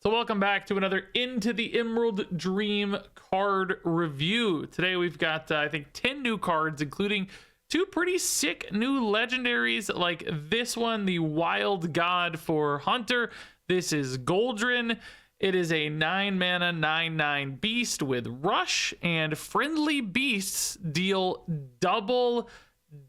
So welcome back to another Into the Emerald Dream card review. Today we've got, I think, 10 new cards, including two pretty sick new legendaries like this one, the Wild God for Hunter. This is Goldrin. It is a 9 mana, 9/9 beast with Rush, and friendly beasts deal double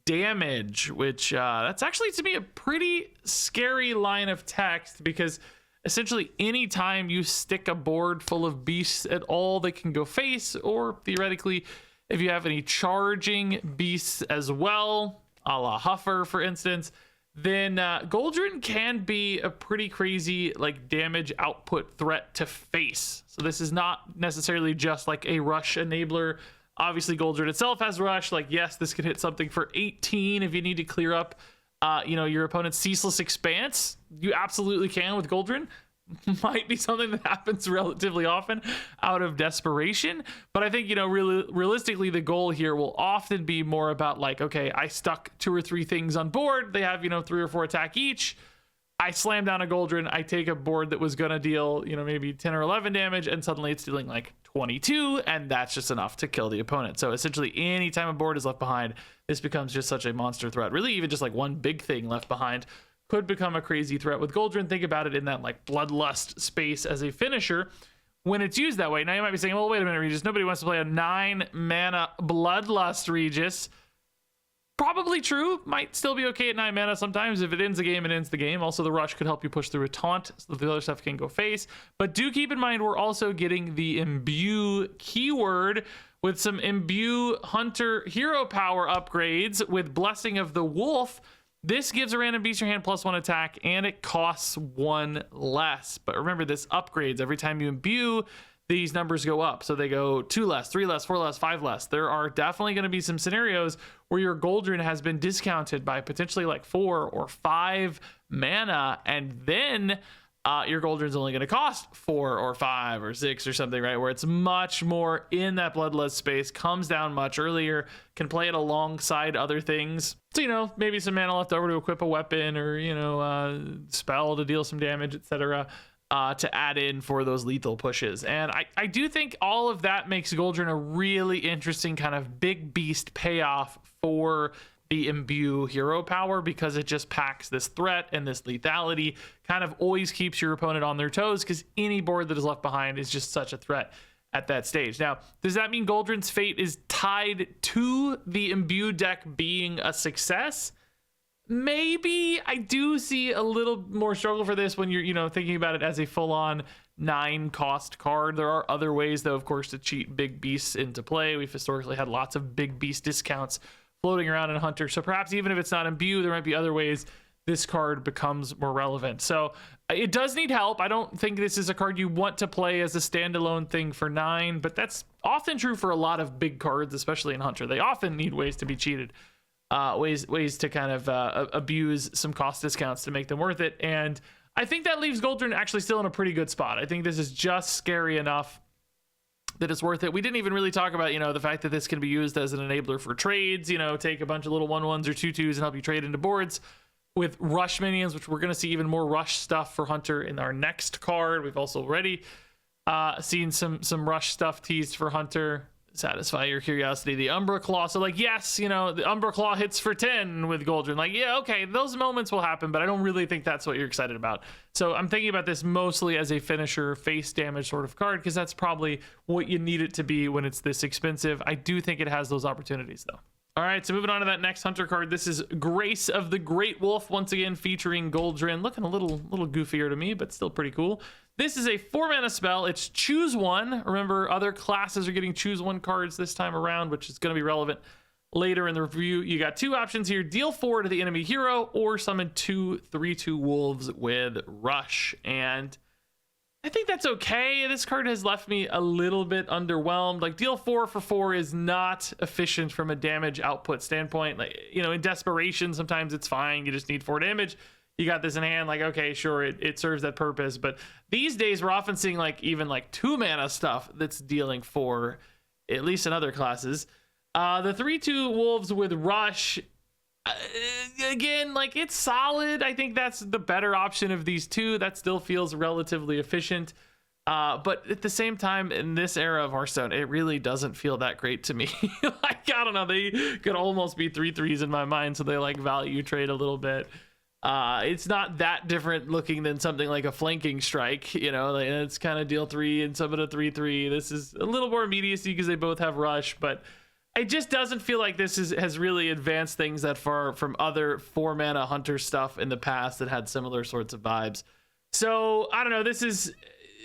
damage, which that's actually, to me, a pretty scary line of text, because essentially anytime you stick a board full of beasts at all, they can go face, or theoretically if you have any charging beasts as well, a la Huffer for instance, then Goldrin can be a pretty crazy like damage output threat to face. So this is not necessarily just like a rush enabler. Obviously Goldrin itself has rush. Like, yes, this could hit something for 18 if you need to clear up your opponent's Ceaseless Expanse. You absolutely can with Goldrin. Might be something that happens relatively often out of desperation, but I think, realistically the goal here will often be more about like, okay, I stuck 2 or 3 things on board, they have 3 or 4 attack each, I slam down a Goldrin, I take a board that was gonna deal maybe 10 or 11 damage, and suddenly it's dealing like 22, and that's just enough to kill the opponent. So essentially anytime a board is left behind, this becomes just such a monster threat. Really, even just like one big thing left behind could become a crazy threat with Goldrin. Think about it in that like Bloodlust space as a finisher when it's used that way. Now you might be saying, well, wait a minute, Regis, nobody wants to play a 9 mana Bloodlust, Regis. Probably true. Might still be okay at 9 mana sometimes. If it ends the game, it ends the game. Also, the Rush could help you push through a taunt, so the other stuff can go face. But do keep in mind, we're also getting the Imbue keyword with some Imbue Hunter hero power upgrades with Blessing of the Wolf. This gives a random beast in your hand +1 attack, and it costs 1 less. But remember, this upgrades every time you imbue. These numbers go up, so they go 2 less, 3 less, 4 less, 5 less. There are definitely going to be some scenarios where your Goldrin has been discounted by potentially like 4 or 5 mana, and then your Goldrin's only going to cost 4 or 5 or 6 or something, right? Where it's much more in that Bloodlust space, comes down much earlier, can play it alongside other things. So, maybe some mana left over to equip a weapon or, spell to deal some damage, etc. To add in for those lethal pushes. And I do think all of that makes Goldrin a really interesting kind of big beast payoff for the Imbue hero power, because it just packs this threat and this lethality, kind of always keeps your opponent on their toes, because any board that is left behind is just such a threat at that stage. Now, does that mean Goldrin's fate is tied to the Imbue deck being a success? Maybe. I do see a little more struggle for this when you're thinking about it as a full-on 9 cost card. There are other ways, though, of course, to cheat big beasts into play. We've historically had lots of big beast discounts floating around in Hunter, so perhaps even if it's not Imbue, there might be other ways this card becomes more relevant. So it does need help. I don't think this is a card you want to play as a standalone thing for 9, but that's often true for a lot of big cards, especially in Hunter. They often need ways to be cheated, ways to kind of abuse some cost discounts to make them worth it. And I think that leaves Goldrin actually still in a pretty good spot. I think this is just scary enough that it's worth it. We didn't even really talk about, the fact that this can be used as an enabler for trades, take a bunch of little 1/1s or 2/2s and help you trade into boards with Rush minions, which we're going to see even more Rush stuff for Hunter in our next card. We've also already seen some Rush stuff teased for Hunter. Satisfy your curiosity. The Umbra Claw. So like, yes, the Umbra Claw hits for 10 with Goldrin. Like, yeah, okay, those moments will happen, but I don't really think that's what you're excited about. So I'm thinking about this mostly as a finisher face damage sort of card, because that's probably what you need it to be when it's this expensive. I do think it has those opportunities though. All right, so moving on to that next Hunter card. This is Grace of the Great Wolf, once again featuring Goldrin. Looking a little goofier to me, but still pretty cool. This is a 4 mana spell. It's choose one. Remember, other classes are getting choose one cards this time around, which is going to be relevant later in the review. You got 2 options here: deal 4 to the enemy hero, or summon 2 3/2 wolves with Rush. And I think that's okay. This card has left me a little bit underwhelmed. Like, deal 4 for 4 is not efficient from a damage output standpoint. Like, in desperation, sometimes it's fine. You just need 4 damage. You got this in hand, like, okay, sure, it serves that purpose. But these days, we're often seeing even 2 mana stuff that's dealing 4, at least in other classes. The 3/2 wolves with Rush Again, like, it's solid. I think that's the better option of these two. That still feels relatively efficient. But at the same time, in this era of Hearthstone, it really doesn't feel that great to me. Like, I don't know, they could almost be 3/3s in my mind, so they like value trade a little bit. It's not that different looking than something like a flanking strike, you know, like, it's kind of deal 3 and some of the 3/3. This is a little more immediacy because they both have rush, but it just doesn't feel like this has really advanced things that far from other 4-mana hunter stuff in the past that had similar sorts of vibes. So I don't know, this is,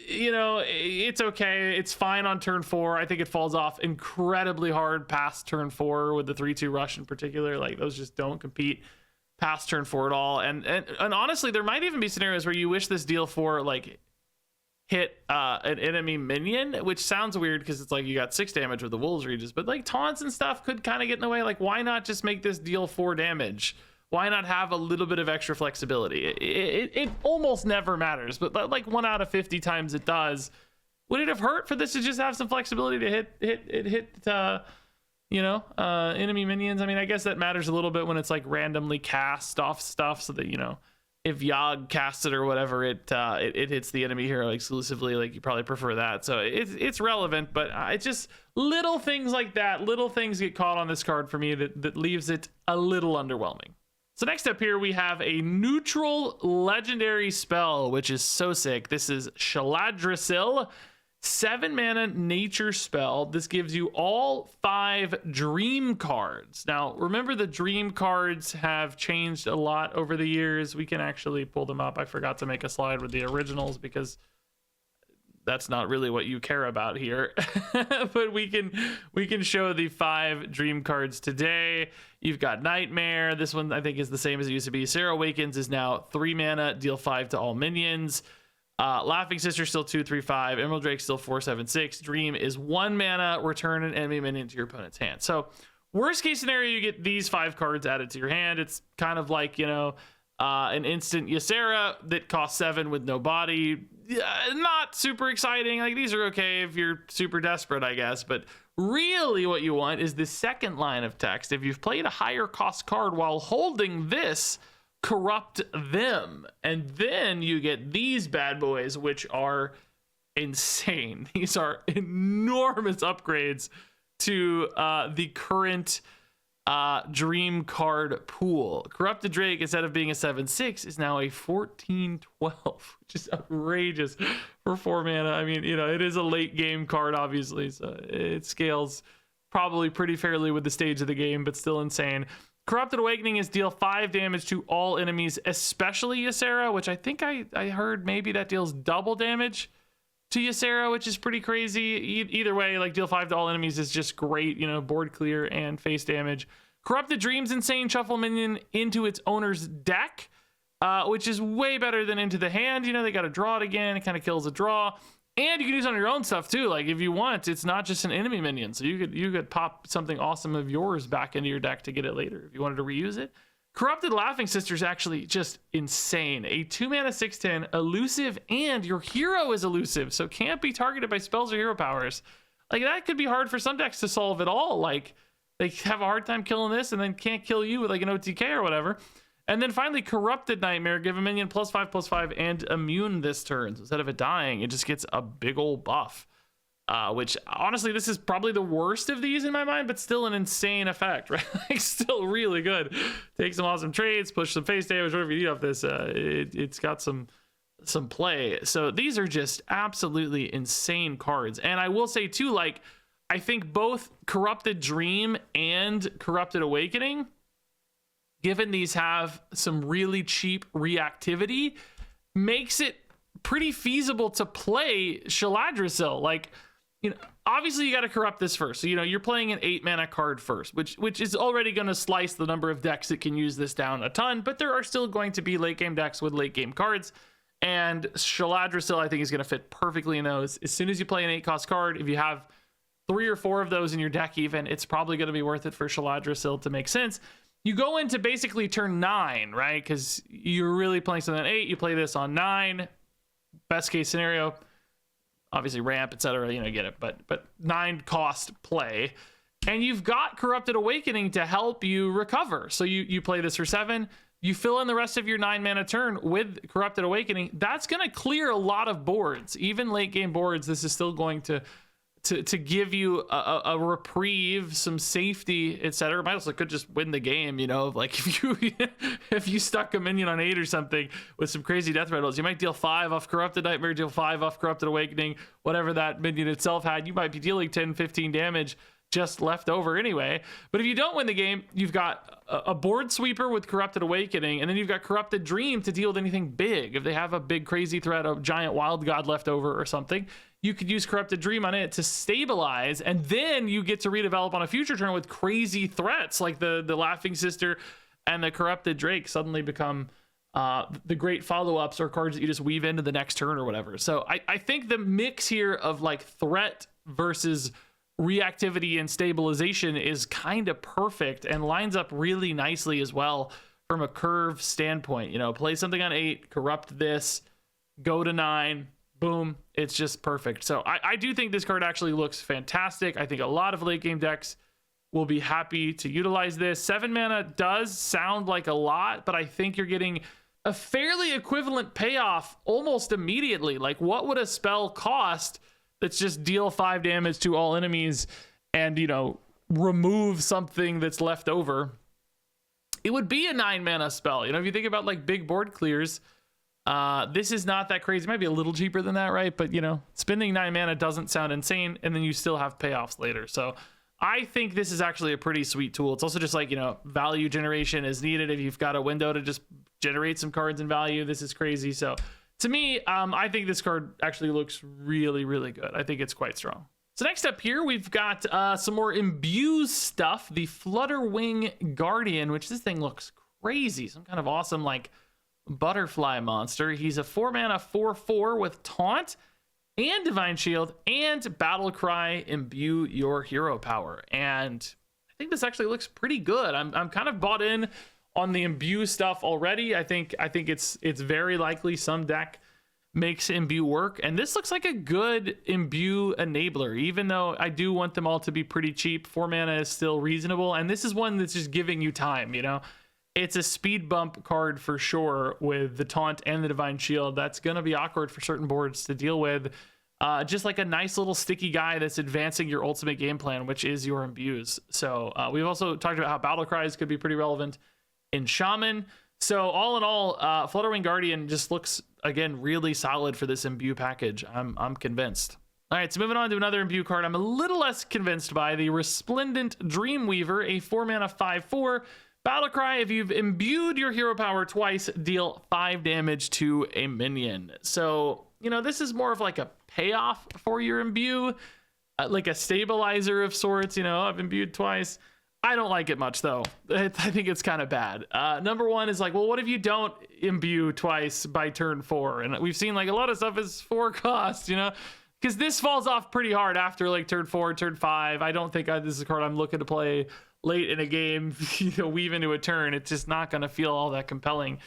you know, it's okay. It's fine on turn 4. I think it falls off incredibly hard past turn 4 with the 3/2 rush in particular. Like, those just don't compete past turn 4 at all. And honestly, there might even be scenarios where you wish this deal 4 like hit an enemy minion, which sounds weird because it's like you got 6 damage with the Wolves Regis, but like taunts and stuff could kind of get in the way. Like, why not just make this deal 4 damage? Why not have a little bit of extra flexibility? It almost never matters, but like 1 out of 50 times it does. Would it have hurt for this to just have some flexibility to hit you know, enemy minions? I mean, I guess that matters a little bit when it's like randomly cast off stuff, so that, you know, if Yogg casts it or whatever, it hits the enemy hero exclusively. Like, you probably prefer that, so it's relevant, but it's just little things like that. Little things get caught on this card for me that leaves it a little underwhelming. So next up here, we have a neutral legendary spell, which is so sick. This is Shaladrassil, 7-mana nature spell. This gives you all 5 dream cards. Now, remember, the dream cards have changed a lot over the years. We can actually pull them up. I forgot to make a slide with the originals because that's not really what you care about here. But we can show the 5 dream cards today. You've got Nightmare. This one I think is the same as it used to be. Sarah Awakens is now 3 mana, deal 5 to all minions. Laughing Sister still 2/3/5. Emerald Drake still 4/7/6. Dream is 1 mana, return an enemy minion to your opponent's hand. So worst case scenario, you get these 5 cards added to your hand. It's kind of like, you know, an instant Ysera that costs 7 with no body. Not super exciting. Like, these are okay if you're super desperate, I guess, but really what you want is the second line of text. If you've played a higher cost card while holding this, corrupt them, and then you get these bad boys, which are insane. These are enormous upgrades to the current dream card pool. Corrupted Drake, instead of being a 7/6, is now a 14/12, which is outrageous for 4 mana. I mean, you know, it is a late game card, obviously, so it scales probably pretty fairly with the stage of the game, but still insane. Corrupted Awakening is deal 5 damage to all enemies, especially Ysera, which I think I heard maybe that deals double damage to Ysera, which is pretty crazy. Either way, like, deal 5 to all enemies is just great, you know, board clear and face damage. Corrupted Dream's insane. Shuffle minion into its owner's deck, which is way better than into the hand. You know, they got to draw it again. It kind of kills a draw. And you can use it on your own stuff too. Like, if you want, it's not just an enemy minion. So you could pop something awesome of yours back into your deck to get it later if you wanted to reuse it. Corrupted Laughing Sister is actually just insane. A 2-mana 6/10, elusive, and your hero is elusive, so can't be targeted by spells or hero powers. Like, that could be hard for some decks to solve at all. Like, they have a hard time killing this and then can't kill you with like an OTK or whatever. And then finally, Corrupted Nightmare, give a minion +5/+5 and immune this turn. So instead of it dying, it just gets a big old buff. Which, honestly, this is probably the worst of these in my mind, but still an insane effect, right? Like, still really good. Take some awesome trades, push some face damage, whatever you need off this. It's got some play. So these are just absolutely insane cards. And I will say, too, like, I think both Corrupted Dream and Corrupted Awakening, given these have some really cheap reactivity, makes it pretty feasible to play Shaladrassil. Like, you know, obviously you got to corrupt this first. So, you know, you're playing an 8-mana card first, which is already going to slice the number of decks that can use this down a ton, but there are still going to be late game decks with late game cards. And Shaladrassil, I think, is going to fit perfectly in those. As soon as you play an 8-cost card, if you have 3 or 4 of those in your deck even, it's probably going to be worth it for Shaladrassil to make sense. You go into basically turn 9, right? Because you're really playing something on 8. You play this on 9. Best case scenario, obviously ramp, etc. You know, get it. But 9 cost play. And you've got Corrupted Awakening to help you recover. So you play this for 7, you fill in the rest of your 9 mana turn with Corrupted Awakening. That's going to clear a lot of boards. Even late game boards, this is still going to give you a reprieve, some safety, etc. Might also could just win the game, you know, like if you stuck a minion on 8 or something with some crazy death rattles, you might deal 5 off Corrupted Nightmare, deal 5 off Corrupted Awakening, whatever that minion itself had, you might be dealing 10, 15 damage just left over anyway. But if you don't win the game, you've got a board sweeper with Corrupted Awakening, and then you've got Corrupted Dream to deal with anything big. If they have a big crazy threat, a giant wild god left over or something, you could use Corrupted Dream on it to stabilize, and then you get to redevelop on a future turn with crazy threats like the Laughing Sister and the Corrupted Drake suddenly become the great follow-ups or cards that you just weave into the next turn or whatever. So I think the mix here of like threat versus reactivity and stabilization is kind of perfect and lines up really nicely as well from a curve standpoint. You know, play something on 8, corrupt this, go to 9, boom, it's just perfect. So I do think this card actually looks fantastic. I think a lot of late game decks will be happy to utilize this. 7 mana does sound like a lot, but I think you're getting a fairly equivalent payoff almost immediately. Like, what would a spell cost that's just deal 5 damage to all enemies and, you know, remove something that's left over? It would be a 9 mana spell. You know, if you think about like big board clears, this is not that crazy. It might be a little cheaper than that, right? But, you know, spending 9 mana doesn't sound insane, and then you still have payoffs later. So I think this is actually a pretty sweet tool. It's also just like, you know, value generation is needed if you've got a window to just generate some cards in value. This is crazy. So to me, I think this card actually looks really, really good. I think it's quite strong. So next up here, we've got some more Imbue stuff. The Flutterwing Guardian, which this thing looks crazy. Some kind of awesome, like, butterfly monster. He's a 4 mana 4/4 with Taunt and Divine Shield and Battle Cry, Imbue your hero power. And I think this actually looks pretty good. I'm kind of bought in on the Imbue stuff already. I think it's very likely some deck makes Imbue work, and this looks like a good Imbue enabler. Even though I do want them all to be pretty cheap, 4 mana is still reasonable, and this is one that's just giving you time. You know, it's a speed bump card for sure with the Taunt and the Divine Shield. That's gonna be awkward for certain boards to deal with. Just like a nice little sticky guy that's advancing your ultimate game plan, which is your Imbues. So we've also talked about how Battle Cries could be pretty relevant in Shaman. So all in all, Flutterwing Guardian just looks, again, really solid for this Imbue package. I'm convinced. All right, so moving on to another Imbue card I'm a little less convinced by, the Resplendent Dreamweaver, a 4 mana 5/4. Battle Cry, if you've imbued your hero power twice, deal 5 damage to a minion. So, you know, this is more of like a payoff for your Imbue, like a stabilizer of sorts. You know, I've imbued twice. I don't like it much, though. I think it's kind of bad. Number one is like, well, what if you don't imbue twice by turn 4? And we've seen like a lot of stuff is 4 cost, you know, because this falls off pretty hard after like turn 4, turn 5. I don't think this is a card I'm looking to play late in a game, you know, weave into a turn. It's just not going to feel all that compelling,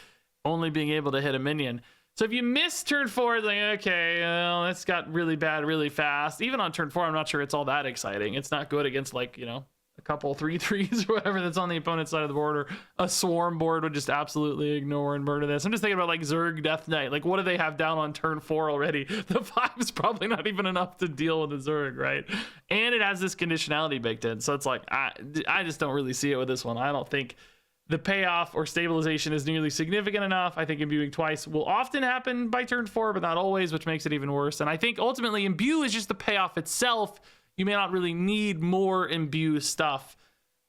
only being able to hit a minion. So if you miss turn 4, it's like, okay, well, that's got really bad really fast. Even on turn 4, I'm not sure it's all that exciting. It's not good against, like, you know, a couple 3/3s or whatever that's on the opponent's side of the board, or a swarm board would just absolutely ignore and murder this. I'm just thinking about like Zerg Death Knight. Like, what do they have down on turn 4 already? The 5 is probably not even enough to deal with the Zerg, right? And it has this conditionality baked in. So it's like, I just don't really see it with this one. I don't think the payoff or stabilization is nearly significant enough. I think imbuing twice will often happen by turn 4, but not always, which makes it even worse. And I think ultimately Imbue is just the payoff itself. You may not really need more Imbue stuff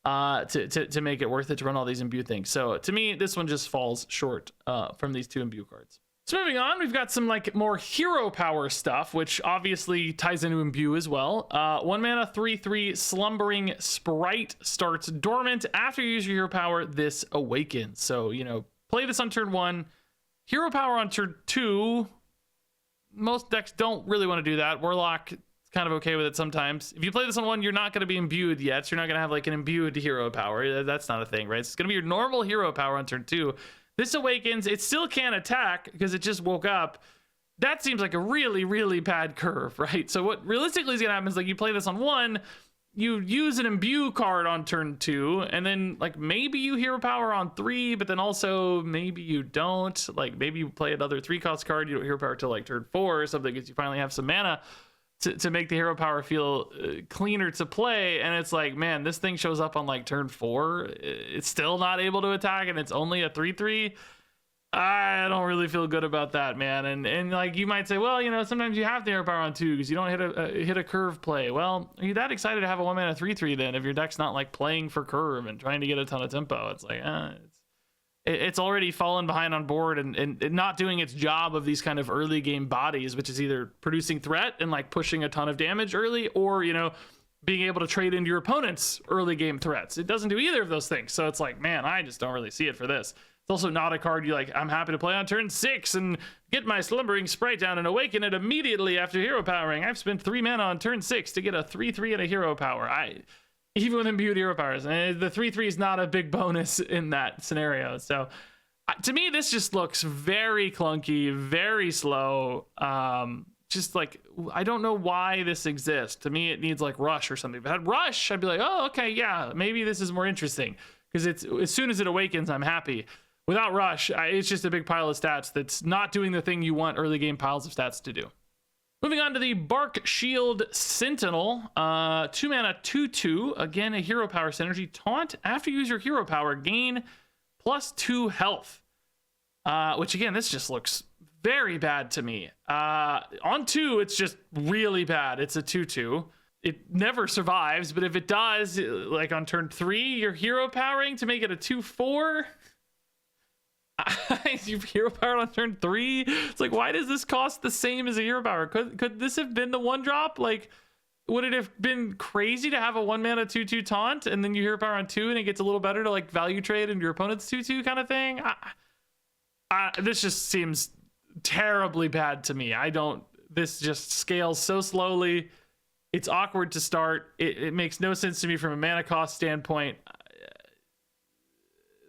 to make it worth it to run all these Imbue things. So to me, this one just falls short from these 2 Imbue cards. So moving on, we've got some like more hero power stuff, which obviously ties into Imbue as well. 1 mana 3/3 Slumbering Sprite starts dormant. After you use your hero power, this awakens. So, you know, play this on turn 1. Hero power on turn 2. Most decks don't really want to do that. Warlock kind of okay with it sometimes. If you play this on 1, you're not going to be imbued yet, so you're not going to have like an imbued hero power. That's not a thing, right? It's going to be your normal hero power on turn 2. This awakens. It still can't attack because it just woke up. That seems like a really, really bad curve, right? So what realistically is going to happen is like you play this on 1, you use an Imbue card on turn 2, and then like maybe you hero power on 3, but then also maybe you don't. Like maybe you play another 3-cost card, you don't hero power till like turn 4 or something, because you finally have some mana to make the hero power feel cleaner to play. And it's like, man, this thing shows up on like turn 4, it's still not able to attack, and it's only a 3/3. I don't really feel good about that, man. And like you might say, well, you know, sometimes you have to hero power on 2 because you don't hit a curve play. Well, are you that excited to have a 1-mana 3/3 then if your deck's not like playing for curve and trying to get a ton of tempo? It's like it's already fallen behind on board and not doing its job of these kind of early game bodies, which is either producing threat and like pushing a ton of damage early, or, you know, being able to trade into your opponent's early game threats. It doesn't do either of those things. So it's like, man, I just don't really see it for this. It's also not a card you like, I'm happy to play on turn 6 and get my Slumbering Sprite down and awaken it immediately after hero powering. I've spent 3 mana on turn 6 to get a 3/3 and a hero power. Even with imbued hero powers, and the 3/3 is not a big bonus in that scenario. So to me, this just looks very clunky, very slow. Just like, I don't know why this exists. To me, it needs like Rush or something. If it had Rush, I'd be like, oh, okay, yeah, maybe this is more interesting, because it's as soon as it awakens, I'm happy. Without Rush, it's just a big pile of stats that's not doing the thing you want early game piles of stats to do. Moving on to the Bark Shield Sentinel, 2 mana 2/2, again a hero power synergy. Taunt, after you use your hero power, gain +2 health. Which again, this just looks very bad to me. On 2, it's just really bad. It's a 2/2. It never survives, but if it does, like on turn 3, you're hero powering to make it a 2/4. You've hero powered on turn 3. It's like, why does this cost the same as a hero power? Could this have been the 1-drop? Like, would it have been crazy to have a 1-mana 2/2 taunt and then you hero power on 2 and it gets a little better to like value trade into your opponent's 2/2 kind of thing? This just seems terribly bad to me. This just scales so slowly. It's awkward to start. It makes no sense to me from a mana cost standpoint.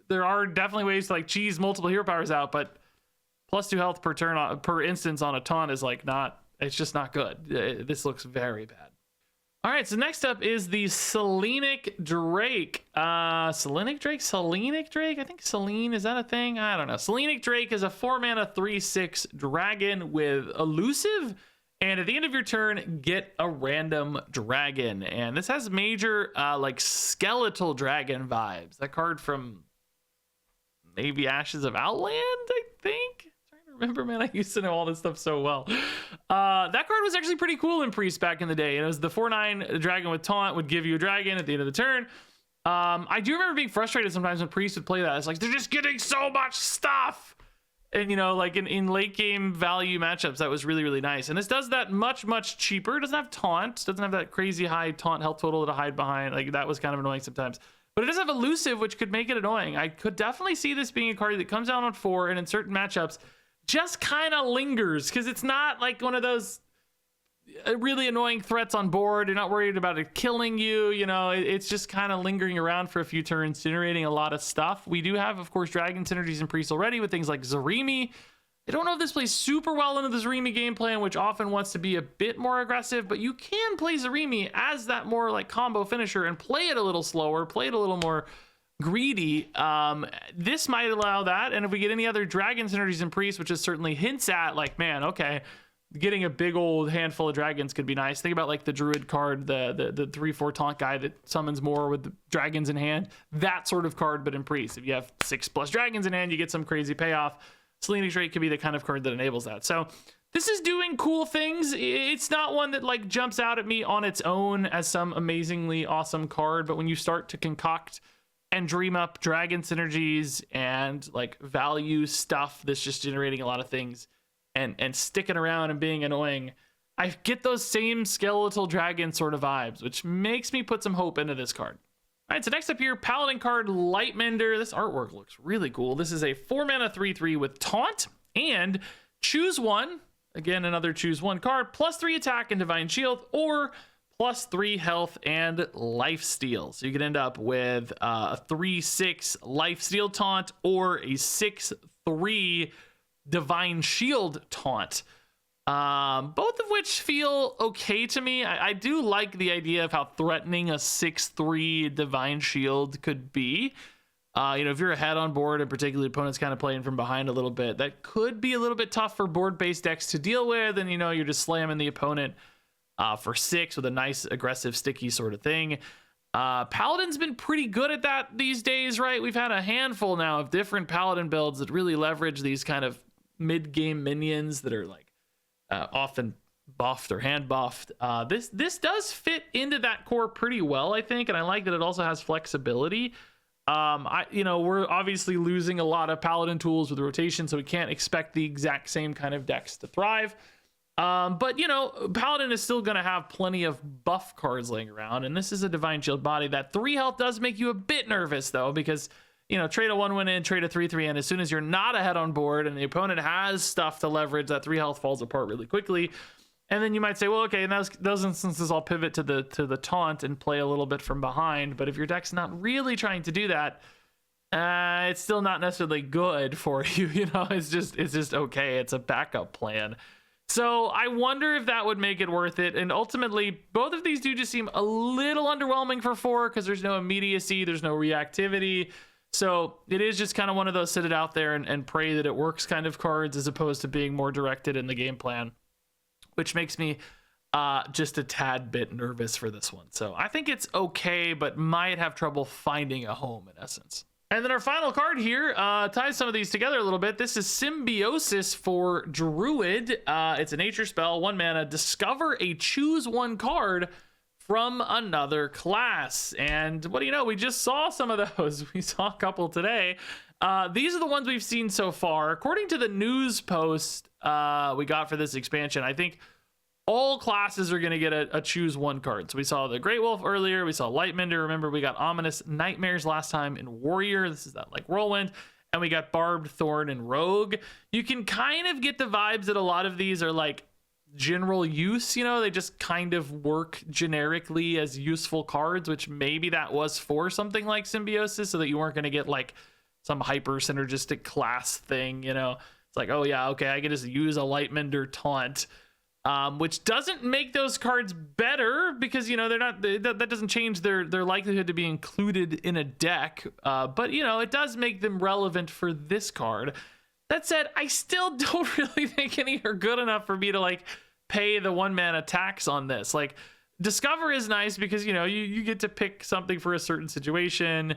There are definitely ways to like cheese multiple hero powers out, but +2 health per turn per instance on a taunt is like it's just not good. This looks very bad. All right, so next up is the Selenic Drake. Selenic Drake? I think Selene, is that a thing? I don't know. Selenic Drake is a 4-mana 3/6 dragon with elusive, and at the end of your turn, get a random dragon. And this has major like skeletal dragon vibes. That card from maybe Ashes of Outland, I think. I'm trying to remember, man. I used to know all this stuff so well. That card was actually pretty cool in Priest back in the day. It was the 4/9 dragon with taunt, would give you a dragon at the end of the turn. I do remember being frustrated sometimes when Priest would play that. It's like, they're just getting so much stuff. And, you know, like in late game value matchups, that was really, really nice. And this does that much, much cheaper. It doesn't have taunt. Doesn't have that crazy high taunt health total to hide behind. Like, that was kind of annoying sometimes. But it does have elusive, which could make it annoying. I could definitely see this being a card that comes down on 4 and in certain matchups just kind of lingers, because it's not like one of those really annoying threats on board. You're not worried about it killing you. You know, it's just kind of lingering around for a few turns, generating a lot of stuff. We do have, of course, dragon synergies in Priest already with things like Zarimi. I don't know if this plays super well into the Zarimi game plan, which often wants to be a bit more aggressive, but you can play Zarimi as that more like combo finisher and play it a little slower, play it a little more greedy. This might allow that. And if we get any other dragon synergies in Priest, which is certainly hints at like, man, okay, getting a big old handful of dragons could be nice. Think about like the Druid card, the 3/4 taunt guy that summons more with the dragons in hand. That sort of card, but in Priest. If you have 6+ dragons in hand, you get some crazy payoff. Selenic Drake could be the kind of card that enables that. So this is doing cool things. It's not one that like jumps out at me on its own as some amazingly awesome card, but when you start to concoct and dream up dragon synergies and like value stuff that's just generating a lot of things and sticking around and being annoying, I get those same skeletal dragon sort of vibes, which makes me put some hope into this card. All right, so next up here, Paladin card, Lightmender. This artwork looks really cool. This is a 4-mana 3/3 with taunt and choose one. Again, another choose one card, +3 attack and divine shield, or +3 health and lifesteal. So you could end up with a 3/6 lifesteal taunt or a 6/3 divine shield taunt. Both of which feel okay to me. I do like the idea of how threatening a 6/3 Divine Shield could be. If you're ahead on board and particularly opponents kind of playing from behind a little bit, that could be a little bit tough for board-based decks to deal with. And, you're just slamming the opponent for 6 with a nice, aggressive, sticky sort of thing. Paladin's been pretty good at that these days, right? We've had a handful now of different Paladin builds that really leverage these kind of mid-game minions that are like often buffed or hand buffed. This does fit into that core pretty well, I think, and I like that it also has flexibility. We're obviously losing a lot of Paladin tools with rotation, so we can't expect the exact same kind of decks to thrive. But Paladin is still going to have plenty of buff cards laying around, and this is a Divine Shield body. That 3 health does make you a bit nervous, though, because, trade a 1-1 in, trade a 3/3 in. As soon as you're not ahead on board and the opponent has stuff to leverage, that 3 health falls apart really quickly. And then you might say, well, okay, in those instances, I'll pivot to the taunt and play a little bit from behind. But if your deck's not really trying to do that, it's still not necessarily good for you. It's just okay. It's a backup plan. So I wonder if that would make it worth it. And ultimately, both of these do just seem a little underwhelming for 4 because there's no immediacy, there's no reactivity. So it is just kind of one of those sit it out there and pray that it works kind of cards, as opposed to being more directed in the game plan, which makes me just a tad bit nervous for this one. So I think it's okay, but might have trouble finding a home in essence. And then our final card here ties some of these together a little bit. This is Symbiosis for Druid. It's a nature spell, 1 mana. Discover a choose 1 card from another class. And what do you know? We just saw some of those. We saw a couple today. These are the ones we've seen so far. According to the news post we got for this expansion, I think all classes are going to get a choose 1 card. So we saw the Great Wolf earlier. We saw Lightmender. Remember, we got Ominous Nightmares last time in Warrior. This is that like Whirlwind. And we got Barbed Thorn and Rogue. You can kind of get the vibes that a lot of these are like general use. They just kind of work generically as useful cards, which maybe that was for something like Symbiosis, so that you weren't going to get like some hyper synergistic class thing. It's like, oh yeah, okay, I can just use a Lightmender taunt. Which doesn't make those cards better because, they're not, that doesn't change their likelihood to be included in a deck. But, it does make them relevant for this card. That said, I still don't really think any are good enough for me to like pay the 1 mana tax on this. Like, Discover is nice because, you get to pick something for a certain situation.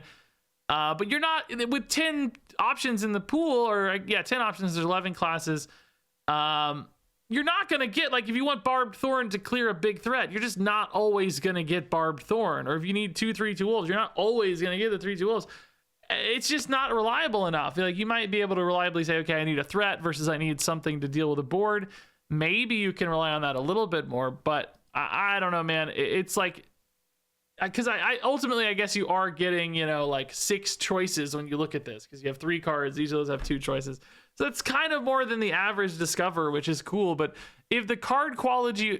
But you're not, with 10 options in the pool, or 10 options, there's 11 classes. You're not going to get, like, if you want Barbed Thorn to clear a big threat, you're just not always going to get Barbed Thorn. Or if you need 2/3 wolves, you're not always going to get the 3/2 wolves. It's just not reliable enough. Like, you might be able to reliably say, okay, I need a threat versus I need something to deal with a board. Maybe you can rely on that a little bit more, but I don't know, man. It's like, because I ultimately, I guess you are getting, like 6 choices when you look at this, because you have 3 cards. Each of those have 2 choices. So it's kind of more than the average Discover, which is cool. But if the card quality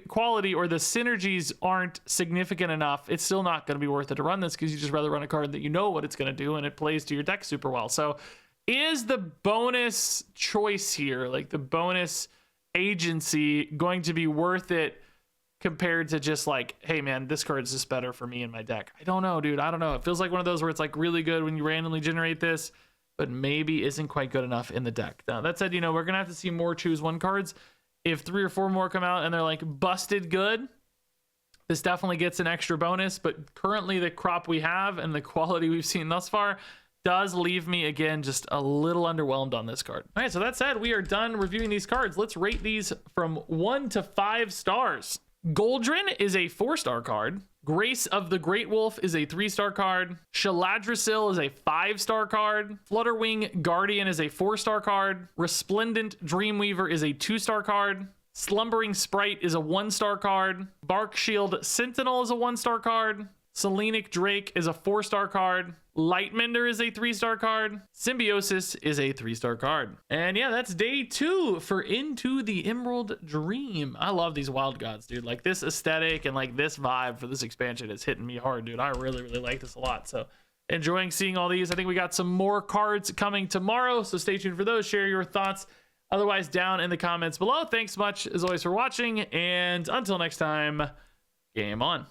or the synergies aren't significant enough, it's still not going to be worth it to run this, because you just rather run a card that you know what it's going to do and it plays to your deck super well. So is the bonus choice here, like the bonus agency, going to be worth it compared to just like, hey man, this card is just better for me in my deck? I don't know, dude. I don't know. It feels like one of those where it's like really good when you randomly generate this, but maybe isn't quite good enough in the deck. Now, that said, we're going to have to see more choose 1 cards. If 3 or 4 more come out and they're like busted good, this definitely gets an extra bonus. But currently the crop we have and the quality we've seen thus far does leave me, again, just a little underwhelmed on this card. All right, so that said, we are done reviewing these cards. Let's rate these from 1 to 5 stars. Goldrin is a 4-star card. Grace of the Great Wolf is a 3-star card. Shaladrassil is a 5-star card. Flutterwing Guardian is a 4-star card. Resplendent Dreamweaver is a 2-star card. Slumbering Sprite is a 1-star card. Bark Shield Sentinel is a 1-star card. Selenic Drake is a 4-star card. Lightmender is a 3-star card. Symbiosis is a 3-star card. And yeah, that's day 2 for Into the Emerald Dream. I love these Wild Gods, dude. Like, this aesthetic and like this vibe for this expansion is hitting me hard, dude. I really, really like this a lot. So enjoying seeing all these. I think we got some more cards coming tomorrow, so stay tuned for those. Share your thoughts Otherwise, down in the comments below. Thanks much, as always, for watching. And until next time, game on.